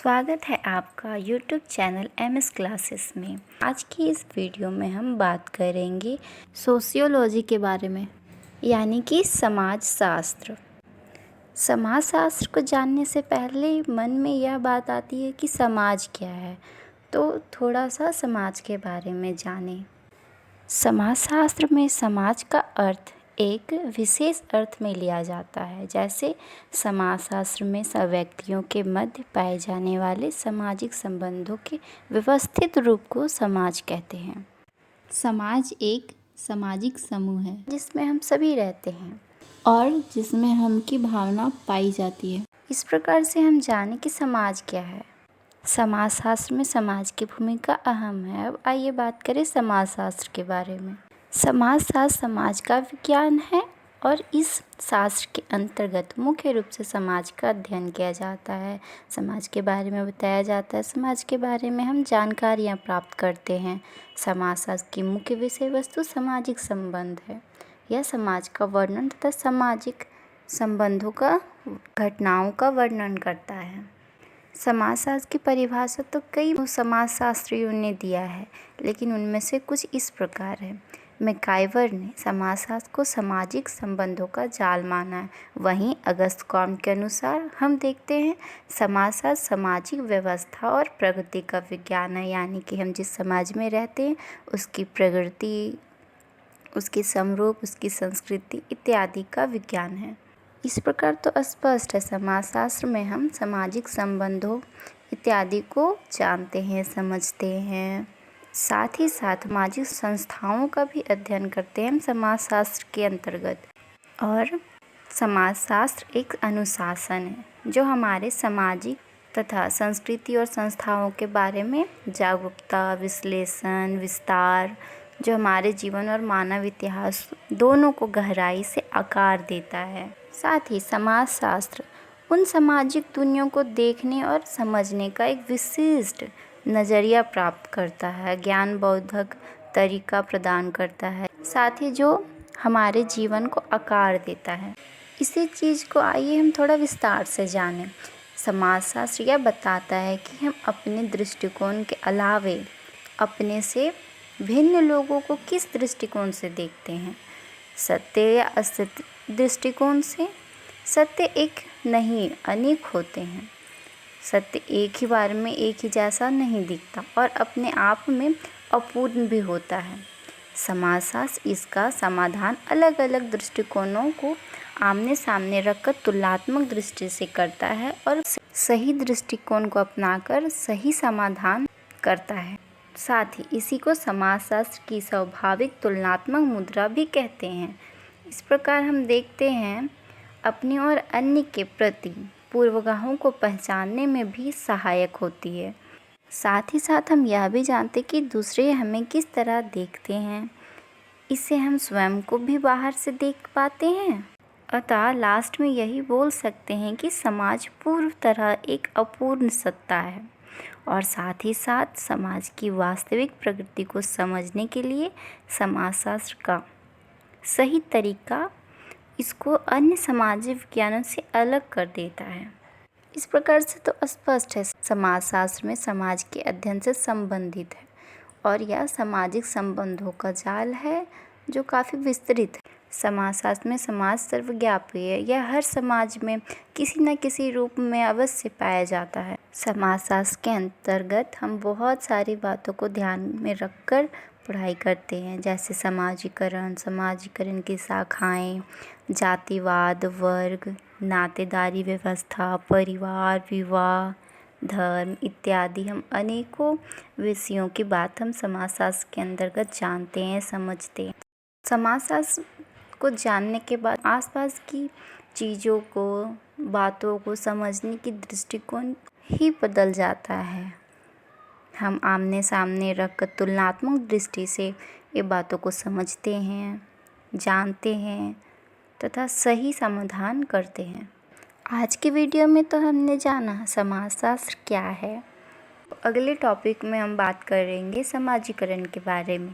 स्वागत है आपका YouTube चैनल MS क्लासेस में। आज की इस वीडियो में हम बात करेंगे सोशियोलॉजी के बारे में, यानी कि समाज शास्त्र। समाज शास्त्र को जानने से पहले मन में यह बात आती है कि समाज क्या है, तो थोड़ा सा समाज के बारे में जानें। समाज शास्त्र में समाज का अर्थ एक विशेष अर्थ में लिया जाता है। जैसे समाजशास्त्र में सब व्यक्तियों के मध्य पाए जाने वाले सामाजिक संबंधों के व्यवस्थित रूप को समाज कहते हैं। समाज एक सामाजिक समूह है जिसमें हम सभी रहते हैं और जिसमें हम की भावना पाई जाती है। इस प्रकार से हम जानें कि समाज क्या है। समाजशास्त्र में समाज की भूमिका अहम है। अब आइए बात करें समाजशास्त्र के बारे में। समाजशास्त्र समाज का विज्ञान है और इस शास्त्र के अंतर्गत मुख्य रूप से समाज का अध्ययन किया जाता है। समाज के बारे में बताया जाता है, समाज के बारे में हम जानकारियाँ प्राप्त करते हैं। समाजशास्त्र की मुख्य विषय वस्तु सामाजिक संबंध है। यह समाज का वर्णन तथा सामाजिक संबंधों का घटनाओं का वर्णन करता है। समाजशास्त्र की परिभाषा तो कई समाजशास्त्रियों ने दिया है, लेकिन उनमें से कुछ इस प्रकार है। मैकाइवर ने समाजशास्त्र को सामाजिक संबंधों का जाल माना है। वहीं अगस्त कॉम्ट के अनुसार हम देखते हैं समाजशास्त्र सामाजिक व्यवस्था और प्रगति का विज्ञान है, यानी कि हम जिस समाज में रहते हैं उसकी प्रगति, उसके समरूप, उसकी संस्कृति इत्यादि का विज्ञान है। इस प्रकार तो स्पष्ट है, समाजशास्त्र में हम सामाजिक संबंधों इत्यादि को जानते हैं, समझते हैं। साथ ही साथ सामाजिक संस्थाओं का भी अध्ययन करते हैं हम समाजशास्त्र के अंतर्गत। और समाजशास्त्र एक अनुशासन है जो हमारे सामाजिक तथा संस्कृति और संस्थाओं के बारे में जागरूकता, विश्लेषण, विस्तार, जो हमारे जीवन और मानव इतिहास दोनों को गहराई से आकार देता है। साथ ही समाजशास्त्र उन सामाजिक दुनिया को देखने और समझने का एक विशिष्ट नज़रिया प्राप्त करता है, ज्ञानबोधक तरीका प्रदान करता है, साथ ही जो हमारे जीवन को आकार देता है। इसी चीज़ को आइए हम थोड़ा विस्तार से जानें। समाजशास्त्र यह बताता है कि हम अपने दृष्टिकोण के अलावे अपने से भिन्न लोगों को किस दृष्टिकोण से देखते हैं। सत्य या असत्य दृष्टिकोण से। सत्य एक नहीं, अनेक होते हैं। सत्य एक ही बार में एक ही जैसा नहीं दिखता और अपने आप में अपूर्ण भी होता है। समाजशास्त्र इसका समाधान अलग अलग दृष्टिकोणों को आमने सामने रखकर तुलनात्मक दृष्टि से करता है और सही दृष्टिकोण को अपनाकर सही समाधान करता है। साथ ही इसी को समाजशास्त्र की स्वाभाविक तुलनात्मक मुद्रा भी कहते हैं। इस प्रकार हम देखते हैं अपने और अन्य के प्रति पूर्वाग्रहों को पहचानने में भी सहायक होती है। साथ ही साथ हम यह भी जानते कि दूसरे हमें किस तरह देखते हैं, इससे हम स्वयं को भी बाहर से देख पाते हैं। अतः लास्ट में यही बोल सकते हैं कि समाज पूर्व तरह एक अपूर्ण सत्ता है और साथ ही साथ समाज की वास्तविक प्रकृति को समझने के लिए समाजशास्त्र का सही तरीका इसको अन्य सामाजिक विज्ञानों से अलग कर देता है। इस प्रकार से तो स्पष्ट है समाजशास्त्र में समाज के अध्ययन से संबंधित है और यह सामाजिक संबंधों का जाल है जो काफ़ी विस्तृत है। समाजशास्त्र में समाज सर्वव्यापी है, यह हर समाज में किसी न किसी रूप में अवश्य पाया जाता है। समाजशास्त्र के अंतर्गत हम बहुत सारी बातों को ध्यान में रखकर पढ़ाई करते हैं, जैसे समाजीकरण की शाखाएं, जातिवाद, वर्ग, नातेदारी व्यवस्था, परिवार, विवाह, धर्म इत्यादि। हम अनेकों विषयों की बात हम समाजशास्त्र के अंतर्गत जानते हैं, समझते हैं। समाजशास्त्र को जानने के बाद आसपास की चीज़ों को, बातों को समझने की दृष्टिकोण ही बदल जाता है। हम आमने सामने रखकर तुलनात्मक दृष्टि से ये बातों को समझते हैं, जानते हैं तथा सही समाधान करते हैं। आज की वीडियो में तो हमने जाना समाजशास्त्र क्या है। अगले टॉपिक में हम बात करेंगे समाजीकरण के बारे में।